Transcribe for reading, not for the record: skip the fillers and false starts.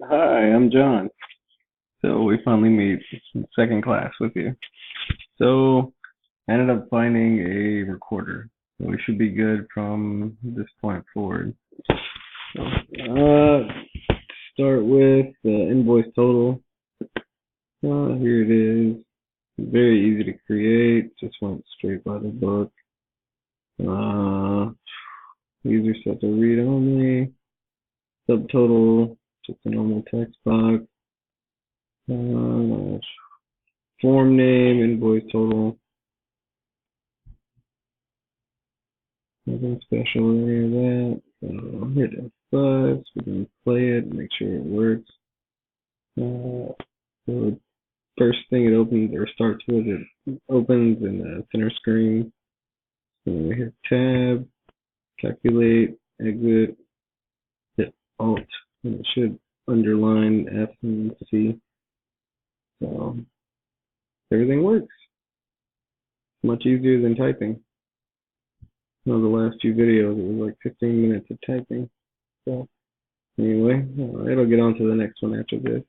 Hi, I'm John. So we finally meet second class with you. So I ended up finding a recorder. So we should be good from this point forward. So start with the invoice total. Here it is. Very easy to create. Just went straight by the book. Uh, User set to read only. Subtotal, just a normal text box. Form name, invoice total. Nothing special or any of that. Hit F5 so we can play it, make sure it works. So first thing it opens or starts with, it opens in the center screen. So we hit Tab, calculate, exit, hit Alt, and it should underline F and C. So everything works. Much easier than typing. The last few videos, it was like 15 minutes of typing. So anyway, it'll get on to the next one after this.